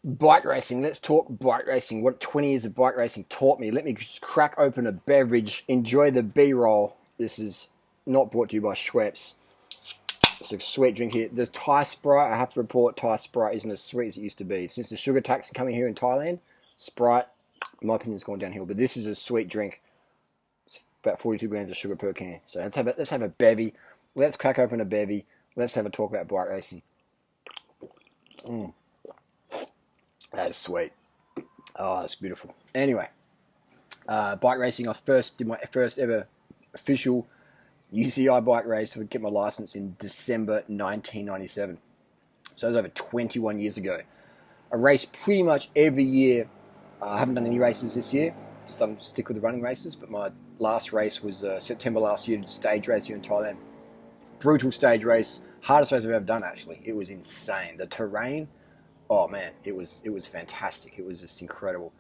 Bike racing. Let's talk bike racing. What 20 years of bike racing taught me. Let me just crack open a beverage. Enjoy the B-roll. This is not brought to you by Schweppes. It's a sweet drink here. There's Thai Sprite. I have to report Thai Sprite isn't as sweet as it used to be. Since the sugar tax coming here in Thailand, Sprite, in my opinion, has gone downhill. But this is a sweet drink. It's about 42 grams of sugar per can. So let's have a bevy. Let's crack open a bevy. Let's have a talk about bike racing. That is sweet. Oh, that's beautiful. Anyway, bike racing. I did my first ever official UCI bike race to get my license in December 1997. So that was over 21 years ago. I race pretty much every year. I haven't done any races this year. Just stick with the running races. But my last race was September last year, stage race here in Thailand. Brutal stage race. Hardest race I've ever done, actually. It was insane. The terrain, oh man, it was fantastic. It was just incredible.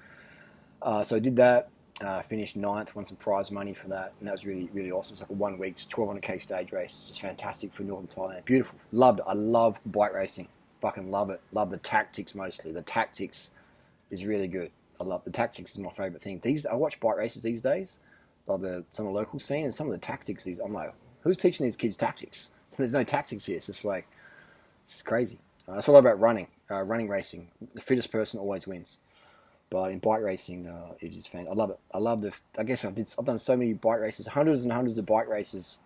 So I did that. Finished ninth, won some prize money for that, and that was really, really awesome. It's like a 1 week, 1200k stage race. Just fantastic for Northern Thailand. Beautiful. Loved it. I love bike racing. Fucking love it. Love the tactics mostly. The tactics is really good. I love the tactics is my favourite thing. I watch bike races these days, like some of the local scene, and some of the tactics. I'm like, who's teaching these kids tactics? There's no tactics here. It's just like, it's crazy. That's what I love about running racing. The fittest person always wins. But in bike racing, it is fan. I love it. I've done so many bike races, hundreds and hundreds of bike races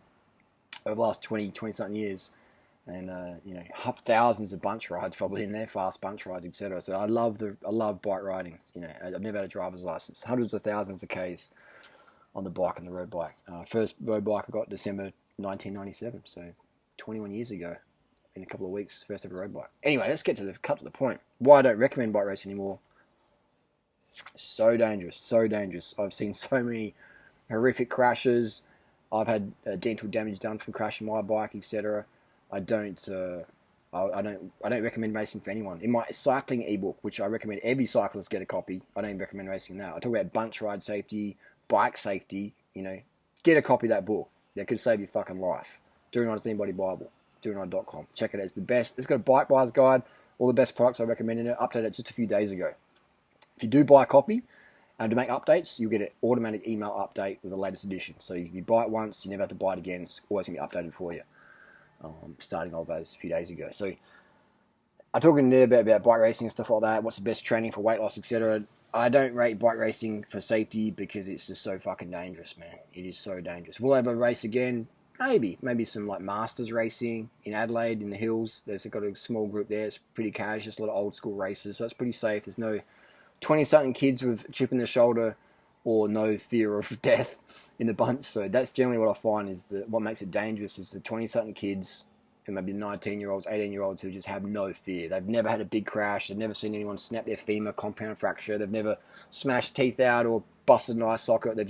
over the last 20 something years, and thousands of bunch rides probably in there, fast bunch rides, etc. So I love bike riding. I've never had a driver's license. Hundreds of thousands of k's on the bike and the road bike. First road bike I got December 1997, so 21 years ago. In a couple of weeks, first ever road bike. Anyway, let's cut to the point. Why I don't recommend bike racing anymore. So dangerous, so dangerous. I've seen so many horrific crashes. I've had dental damage done from crashing my bike, etc. I don't recommend racing for anyone. In my cycling ebook, which I recommend every cyclist get a copy, I don't recommend racing now. I talk about bunch ride safety, bike safety. Get a copy of that book. That could save your fucking life. Durianrider's Anybody Bible. Durianrider.com. Check it out. It's the best. It's got a bike buyer's guide. All the best products I recommend in it. Updated it just a few days ago. If you do buy a copy, and to make updates, you'll get an automatic email update with the latest edition. So you buy it once, you never have to buy it again. It's always going to be updated for you. Starting all those a few days ago. So I'm talking there about bike racing and stuff like that. What's the best training for weight loss, etc. I don't rate bike racing for safety because it's just so fucking dangerous, man. It is so dangerous. Will I ever race again? Maybe some like masters racing in Adelaide in the hills. There's got a small group there. It's pretty casual, just a lot of old school races, so it's pretty safe. There's no 20-something kids with a chip in their shoulder or no fear of death in the bunch. So that's generally what I find is what makes it dangerous is the 20-something kids and maybe 19-year-olds, 18-year-olds who just have no fear. They've never had a big crash. They've never seen anyone snap their femur, compound fracture. They've never smashed teeth out or busted an eye socket. They're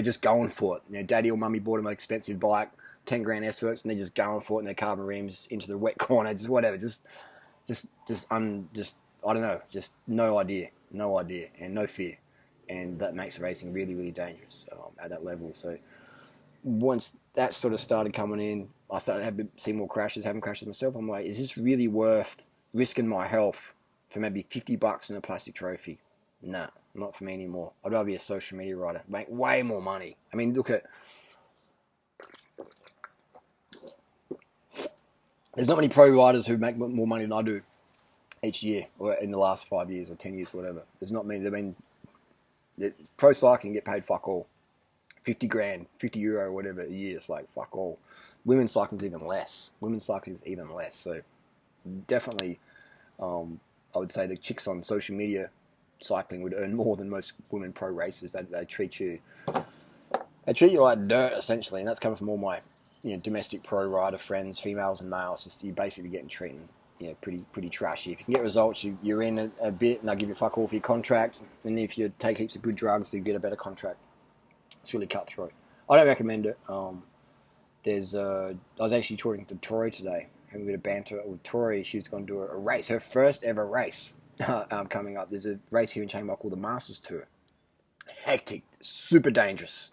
just going for it. Daddy or mummy bought them an expensive bike, 10 grand S-Works, and they're just going for it, and they're carbon rims into the wet corner, just whatever. I don't know, just no idea, and no fear. And that makes racing really, really dangerous at that level. So once that sort of started coming in, I started to see more crashes, having crashes myself. I'm like, is this really worth risking my health for maybe $50 and a plastic trophy? Nah. Not for me anymore. I'd rather be a social media writer. Make way more money. I mean, look at... There's not many pro riders who make more money than I do each year, or in the last 5 years, or 10 years, or whatever. There's not many. I mean, pro cycling get paid fuck all. 50 grand, 50 euro, whatever, a year. It's like, fuck all. Women's cycling is even less. So, definitely, I would say the chicks on social media cycling would earn more than most women pro racers. They treat you like dirt essentially, and that's coming from all my domestic pro rider friends, females and males. Just you're basically getting treated pretty trashy. If you can get results, you're in a bit, and they'll give you fuck all for your contract. And if you take heaps of good drugs, you get a better contract. It's really cutthroat. I don't recommend it. I was actually talking to Tori today, having a bit of banter with Tori. She was going to do a race, her first ever race. Coming up. There's a race here in Chiang Mai called the Masters Tour. Hectic, super dangerous.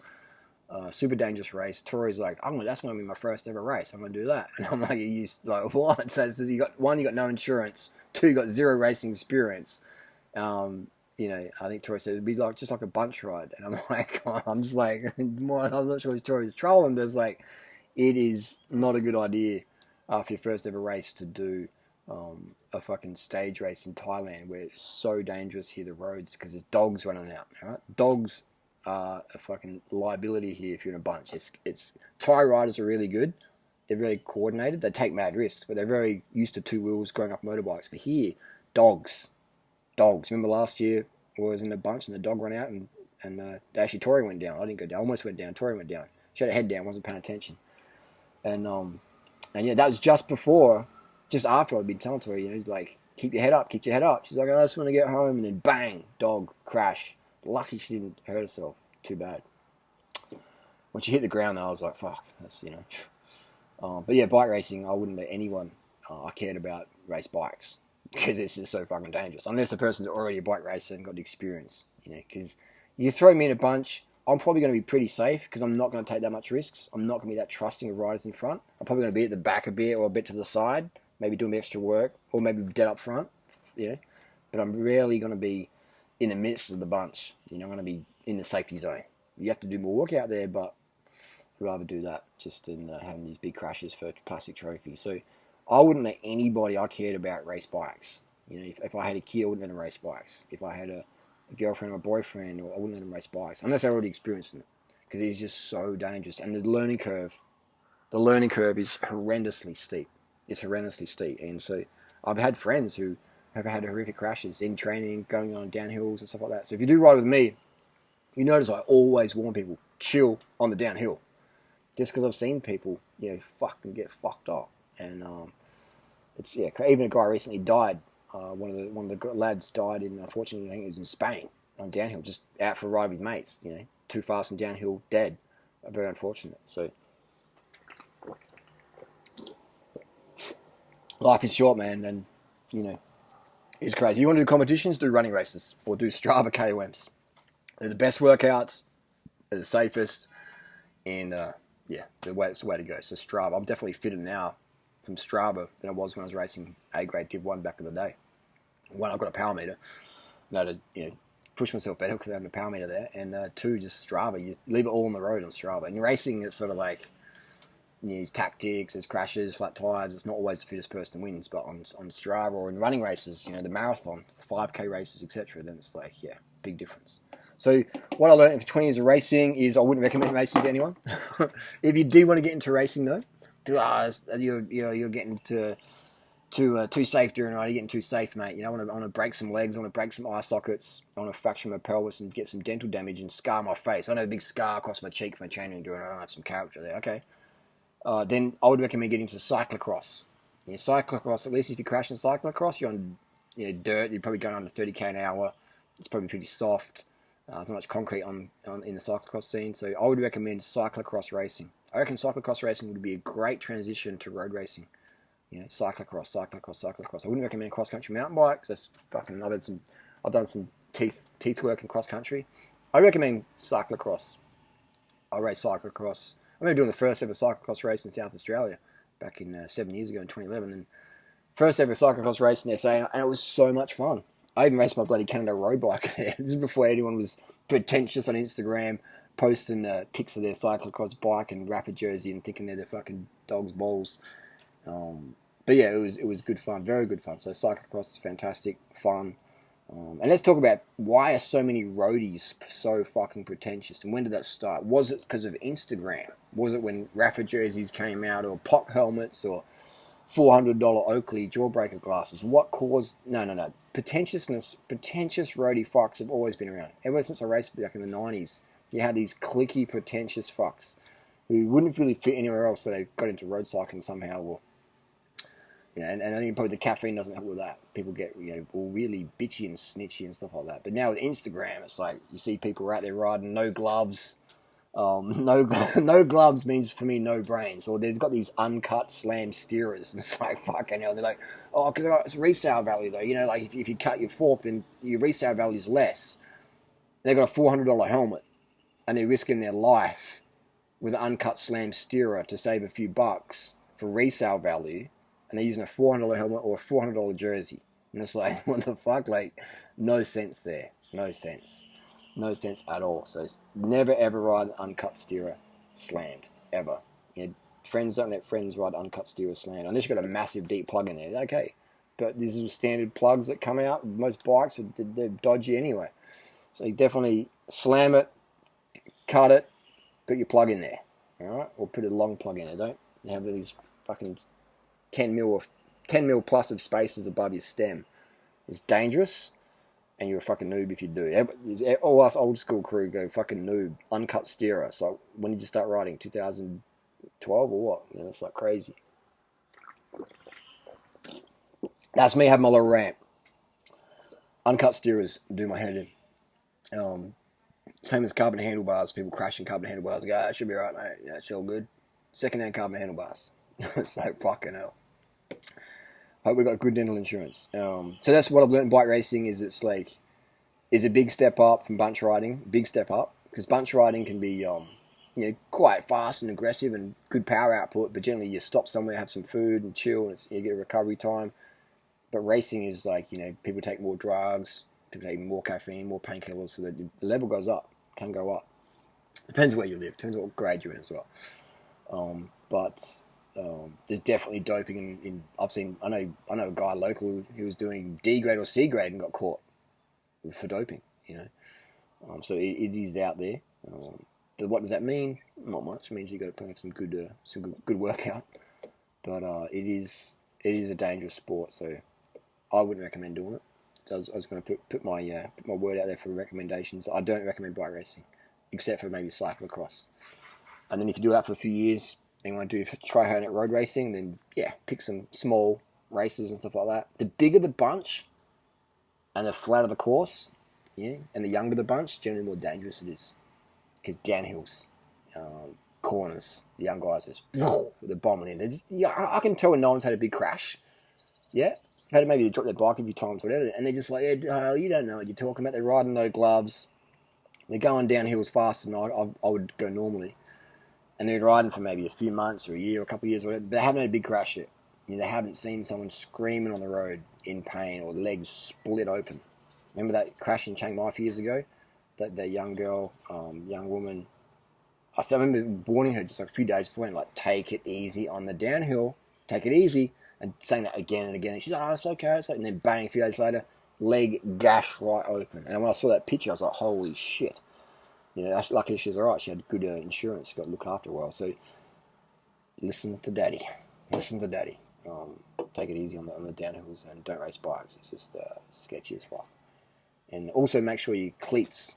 super dangerous race. Tori's like, that's going to be my first ever race. I'm going to do that. And I'm like, you like what? So you got no insurance. 2, you got 0 racing experience. I think Tori said it'd be just like a bunch ride. And I'm like, I'm just like, I'm not sure if Tori's trolling, but it's like, it is not a good idea for your first ever race to do a fucking stage race in Thailand where it's so dangerous here, the roads, because there's dogs running out. Right? Dogs are a fucking liability here if you're in a bunch. Thai riders are really good. They're very coordinated. They take mad risks, but they're very used to 2 wheels growing up motorbikes. But here, dogs. Remember last year I was in a bunch and the dog ran out and actually Tori went down. I didn't go down. I almost went down. Tori went down. She had her head down, wasn't paying attention. And yeah, that was just after I'd been telling Tori, like, keep your head up. She's like, I just want to get home, and then bang, dog, crash. Lucky she didn't hurt herself too bad. When she hit the ground, though, I was like, fuck, that's, but yeah, bike racing, I wouldn't let anyone I cared about race bikes, because it's just so fucking dangerous. Unless the person's already a bike racer and got the experience, because you throw me in a bunch, I'm probably going to be pretty safe because I'm not going to take that much risks. I'm not going to be that trusting of riders in front. I'm probably going to be at the back a bit or a bit to the side, maybe doing extra work, or maybe dead up front, But I'm rarely going to be in the midst of the bunch. I'm going to be in the safety zone. You have to do more work out there, but I'd rather do that just than having these big crashes for plastic trophies. So I wouldn't let anybody I cared about race bikes. If I had a kid, I wouldn't let them race bikes. If I had a girlfriend or a boyfriend, I wouldn't let them race bikes unless they're already experienced it, because it's just so dangerous. And the learning curve is horrendously steep. And so I've had friends who have had horrific crashes in training, going on downhills and stuff like that. So if you do ride with me, you notice I always warn people, chill on the downhill, just because I've seen people fucking get fucked up. And even a guy recently died. One of the lads died unfortunately, I think it was in Spain, on downhill, just out for a ride with mates, too fast and downhill, dead. Very unfortunate. So life is short, man, and it's crazy. You want to do competitions, do running races, or do Strava KOMs. They're the best workouts, they're the safest, and it's the way to go. So Strava, I'm definitely fitter now from Strava than I was when I was racing A-grade Div 1 back in the day. One, I've got a power meter, to push myself better because I have a power meter there, and 2, just Strava. You leave it all on the road on Strava. In racing, it's sort of like tactics, there's crashes, flat tires. It's not always the fittest person wins, but on Strava or in running races, the marathon, 5K races, etc., then it's like, big difference. So what I learned for 20 years of racing is I wouldn't recommend racing to anyone. If you do want to get into racing, though, you're getting too safe during a ride. You're getting too safe, mate. I want to break some legs. I want to break some eye sockets. I want to fracture my pelvis and get some dental damage and scar my face. I know a big scar across my cheek from my training and doing it. I have some character there. Okay. Then I would recommend getting into cyclocross. Cyclocross, at least if you crash in cyclocross, you're on dirt. You're probably going under 30k an hour. It's probably pretty soft. There's not much concrete in the cyclocross scene. So I would recommend cyclocross racing. I reckon cyclocross racing would be a great transition to road racing. Cyclocross. I wouldn't recommend cross-country mountain bikes. That's fucking. I've done some teeth work in cross-country. I recommend cyclocross. I race cyclocross. I remember doing the first ever cyclocross race in South Australia back in 7 years ago in 2011. And first ever cyclocross race in SA, and it was so much fun. I even raced my bloody Canada road bike there. This is before anyone was pretentious on Instagram, posting pics of their cyclocross bike and Rafa jersey and thinking they're the fucking dog's balls. But yeah, it was good fun, very good fun. So cyclocross is fantastic, fun. And let's talk about why are so many roadies so fucking pretentious, and when did that start? Was it because of Instagram? Was it when Rafa jerseys came out, or pop helmets, or $400 Oakley jawbreaker glasses? What caused... No. Pretentious roadie fucks have always been around. Ever since I raced back in the 90s, you had these cliquey, pretentious fucks who wouldn't really fit anywhere else, so they got into road cycling somehow, or... and I think probably the caffeine doesn't help with that. People get all really bitchy and snitchy and stuff like that. But now with Instagram, it's like you see people out there riding no gloves. No gloves means for me no brains. Or there's got these uncut slam steerers, and it's like fucking hell. They're like, oh, because it's resale value though. Like if you cut your fork, then your resale value is less. They've got a $400 helmet, and they're risking their life with an uncut slam steerer to save a few bucks for resale value, and they're using a $400 helmet or a $400 jersey. And it's like, what the fuck? Like, no sense there. No sense. No sense at all. So never ever ride an uncut steerer slammed. Ever. You know, friends don't let friends ride uncut steerer slammed. Unless you've got a massive deep plug in there. Okay. But these are standard plugs that come out. Most bikes, they're dodgy anyway. So you definitely slam it, cut it, put your plug in there. Alright? Or put a long plug in there. Don't have these fucking 10 mil plus of spaces above your stem. It's dangerous. And you're a fucking noob if you do. All us old school crew go fucking noob. Uncut steerer. So when did you start riding? 2012 or what? You know, it's like crazy. That's me having my little rant. Uncut steerers do my head in. Same as carbon handlebars. People crashing carbon handlebars. Go, that should be right, mate. Yeah, it's all good. Second-hand carbon handlebars. So fucking hell. Hope we got good dental insurance. So that's what I've learned in bike racing is it's like, is a big step up from bunch riding. Big step up. Because bunch riding can be, quite fast and aggressive and good power output. But generally you stop somewhere, have some food and chill and you get a recovery time. But racing is like, people take more drugs. People take more caffeine, more painkillers. So that the level goes up. Can go up. Depends where you live. Depends what grade you're in as well. There's definitely doping in I know a guy local who was doing D grade or C grade and got caught for doping, so it is out there. What does that mean? Not much. It means you got to put in some good workout, but it is a dangerous sport, so I wouldn't recommend doing it. So I was going to put my word out there for recommendations. I don't recommend bike racing, except for maybe cyclocross. And then if you do that for a few years, and you want to try hard at road racing, then yeah, pick some small races and stuff like that. The bigger the bunch, and the flatter the course, and the younger the bunch, generally the more dangerous it is. Because downhills, corners, the young guys just they're bombing in. I can tell when no one's had a big crash. Yeah, had to maybe drop their bike a few times, whatever, and they're just like, you don't know what you're talking about. They're riding no gloves. They're going downhills faster than I would go normally. And they're riding for maybe a few months or a year or a couple of years, or whatever. They haven't had a big crash yet. They haven't seen someone screaming on the road in pain or legs split open. Remember that crash in Chiang Mai a few years ago? That young girl, young woman. I remember warning her just like a few days before, and like, take it easy on the downhill. Take it easy. And saying that again and again. And she's like, oh, it's okay. It's okay. And then bang, a few days later, leg gash right open. And when I saw that picture, I was like, holy shit. Luckily she was alright. She had good insurance. She got looked after well. So, listen to daddy. Listen to daddy. Take it easy on the downhills and don't race bikes. It's just sketchy as fuck. And also make sure your cleats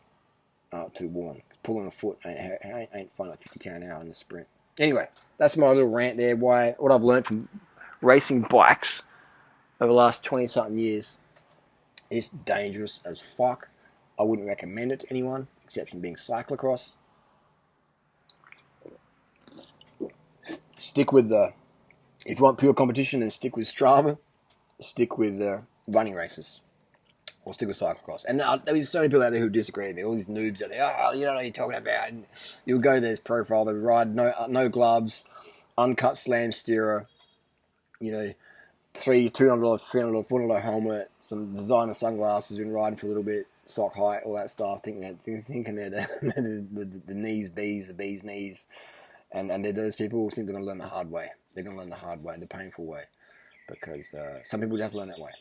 aren't too worn. Pulling a foot ain't fun at 50 km an hour in the sprint. Anyway, that's my little rant there. What I've learned from racing bikes over the last 20-something years is dangerous as fuck. I wouldn't recommend it to anyone. Exception being cyclocross. Stick with if you want pure competition, then stick with Strava. Stick with running races. Or stick with cyclocross. And there's so many people out there who disagree with me. All these noobs out there, you don't know what you're talking about. And you'll go to their profile, they ride no gloves, uncut slam steerer, $200, $300, $400 helmet, some designer sunglasses, been riding for a little bit, sock height, all that stuff, thinking they're the knees bees, the bees knees, and they're those people who think they're going to learn the hard way. They're going to learn the hard way, the painful way, because some people have to learn that way.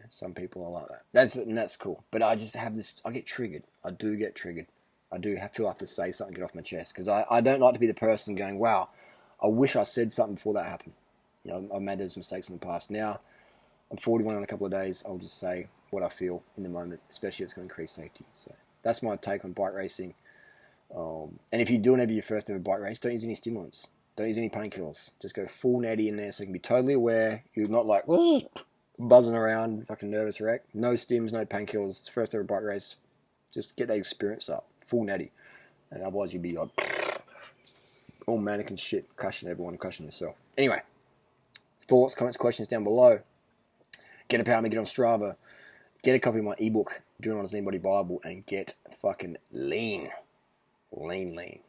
Some people are like that. That's cool. But I just have this. I get triggered. I do get triggered. I do feel I have to say something, get off my chest, because I don't like to be the person going, wow, I wish I said something before that happened. I've made those mistakes in the past. Now I'm 41 in a couple of days. I'll just say what I feel in the moment, especially if it's going to increase safety. So that's my take on bike racing. And if you're doing ever your first ever bike race, don't use any stimulants. Don't use any painkillers. Just go full natty in there so you can be totally aware. You're not like buzzing around, fucking nervous wreck. No stims, no painkillers. First ever bike race. Just get that experience up. Full natty. And otherwise you'd be like all manic and shit, crashing everyone, crashing yourself. Anyway, thoughts, comments, questions down below. Get a power me, get on Strava. Get a copy of my ebook, Do Not As Anybody Bible, and get fucking lean. Lean.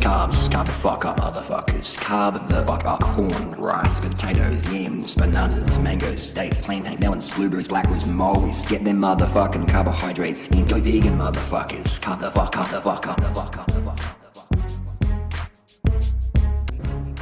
Carbs, carb the fuck up, motherfuckers. Carb the fuck up. Corn, rice, potatoes, yams, bananas, mangoes, dates, plantains, melons, blueberries, blackberries, mulberries. Get them motherfucking carbohydrates in. Go vegan, motherfuckers. Carb the fuck up, the fuck up, the fuck up.